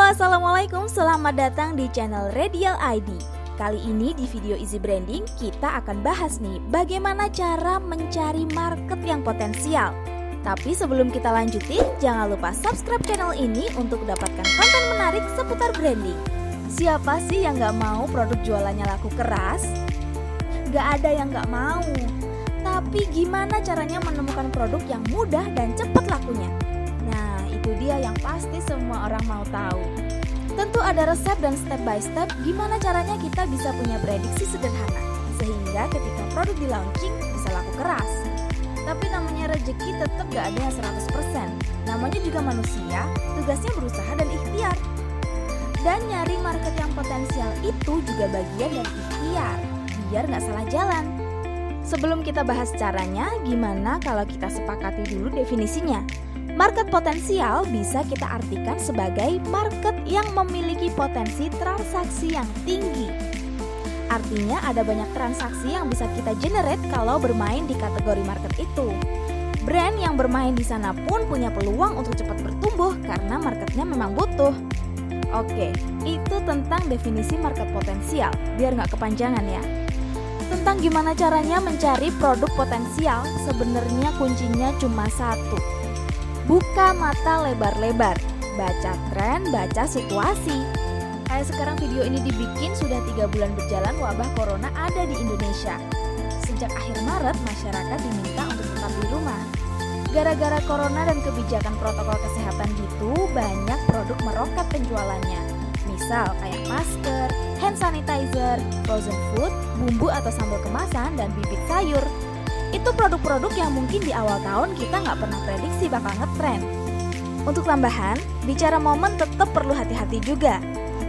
Assalamualaikum, selamat datang di channel Radial ID. Kali ini di video Easy Branding kita akan bahas nih bagaimana cara mencari market yang potensial. Tapi sebelum kita lanjutin, jangan lupa subscribe channel ini untuk dapatkan konten menarik seputar branding. Siapa sih yang gak mau produk jualannya laku keras? Gak ada yang gak mau. Tapi gimana caranya menemukan produk yang mudah dan cepat lakunya? Nah, itu dia yang pasti semua orang mau tahu. Tentu ada resep dan step by step gimana caranya kita bisa punya prediksi sederhana sehingga ketika produk di launching bisa laku keras. Tapi namanya rezeki tetap gak ada yang 100%. Namanya juga manusia, tugasnya berusaha dan ikhtiar. Dan nyari market yang potensial itu juga bagian dari ikhtiar, biar gak salah jalan. Sebelum kita bahas caranya, gimana kalau kita sepakati dulu definisinya? Market potensial bisa kita artikan sebagai market yang memiliki potensi transaksi yang tinggi. Artinya ada banyak transaksi yang bisa kita generate kalau bermain di kategori market itu. Brand yang bermain di sana pun punya peluang untuk cepat bertumbuh karena marketnya memang butuh. Oke, itu tentang definisi market potensial, biar nggak kepanjangan ya. Tentang gimana caranya mencari produk potensial, sebenarnya kuncinya cuma satu. Buka mata lebar-lebar, baca tren, baca situasi. Kayak sekarang video ini dibikin sudah 3 bulan berjalan wabah corona ada di Indonesia. Sejak akhir Maret, masyarakat diminta untuk tetap di rumah. Gara-gara corona dan kebijakan protokol kesehatan gitu, banyak produk meroket penjualannya. Misal kayak masker, hand sanitizer, frozen food, bumbu atau sambal kemasan, dan bibit sayur. Itu produk-produk yang mungkin di awal tahun kita nggak pernah prediksi bakal ngetren. Untuk tambahan, bicara momen tetap perlu hati-hati juga.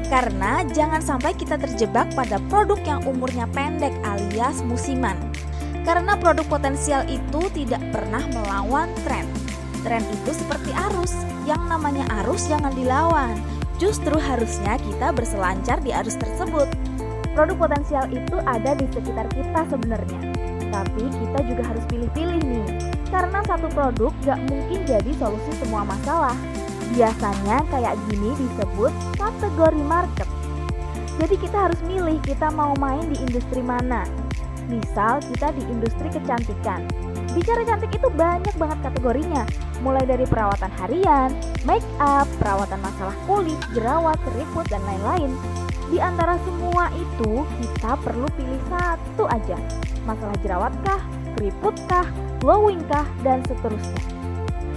Karena jangan sampai kita terjebak pada produk yang umurnya pendek alias musiman. Karena produk potensial itu tidak pernah melawan tren. Tren itu seperti arus, yang namanya arus jangan dilawan. Justru harusnya kita berselancar di arus tersebut. Produk potensial itu ada di sekitar kita sebenarnya. Tapi kita juga harus pilih-pilih nih, karena satu produk gak mungkin jadi solusi semua masalah. Biasanya kayak gini disebut kategori market. Jadi kita harus milih kita mau main di industri mana. Misal kita di industri kecantikan. Bicara cantik itu banyak banget kategorinya, mulai dari perawatan harian, make up, perawatan masalah kulit, jerawat, keriput, dan lain-lain. Di antara semua itu kita perlu pilih satu aja. Masalah jerawat kah, keriput kah, glowing kah, dan seterusnya.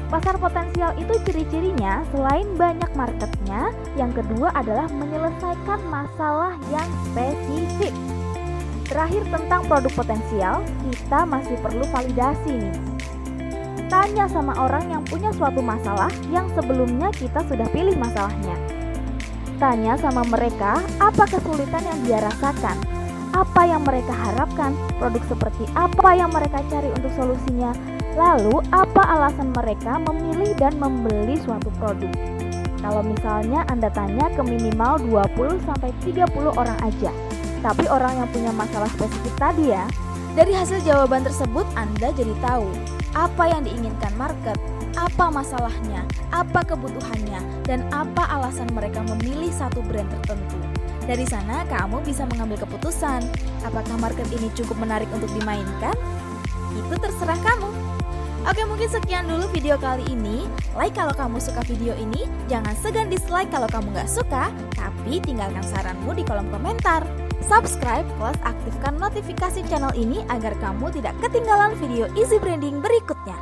Pasar potensial itu ciri-cirinya selain banyak marketnya, yang kedua adalah menyelesaikan masalah yang spesifik. Terakhir tentang produk potensial, kita masih perlu validasi nih. Tanya sama orang yang punya suatu masalah yang sebelumnya kita sudah pilih masalahnya. Tanya sama mereka apa kesulitan yang dia rasakan, apa yang mereka harapkan, produk seperti apa yang mereka cari untuk solusinya, lalu apa alasan mereka memilih dan membeli suatu produk. Kalau misalnya Anda tanya ke minimal 20-30 orang aja, tapi orang yang punya masalah spesifik tadi ya. Dari hasil jawaban tersebut Anda jadi tahu apa yang diinginkan market, apa masalahnya, apa kebutuhannya, dan apa alasan mereka memilih satu brand tertentu. Dari sana kamu bisa mengambil keputusan, apakah market ini cukup menarik untuk dimainkan? Itu terserah kamu. Oke, mungkin sekian dulu video kali ini. Like kalau kamu suka video ini, jangan segan dislike kalau kamu gak suka, tapi tinggalkan saranmu di kolom komentar. Subscribe plus aktifkan notifikasi channel ini agar kamu tidak ketinggalan video Easy Branding berikutnya.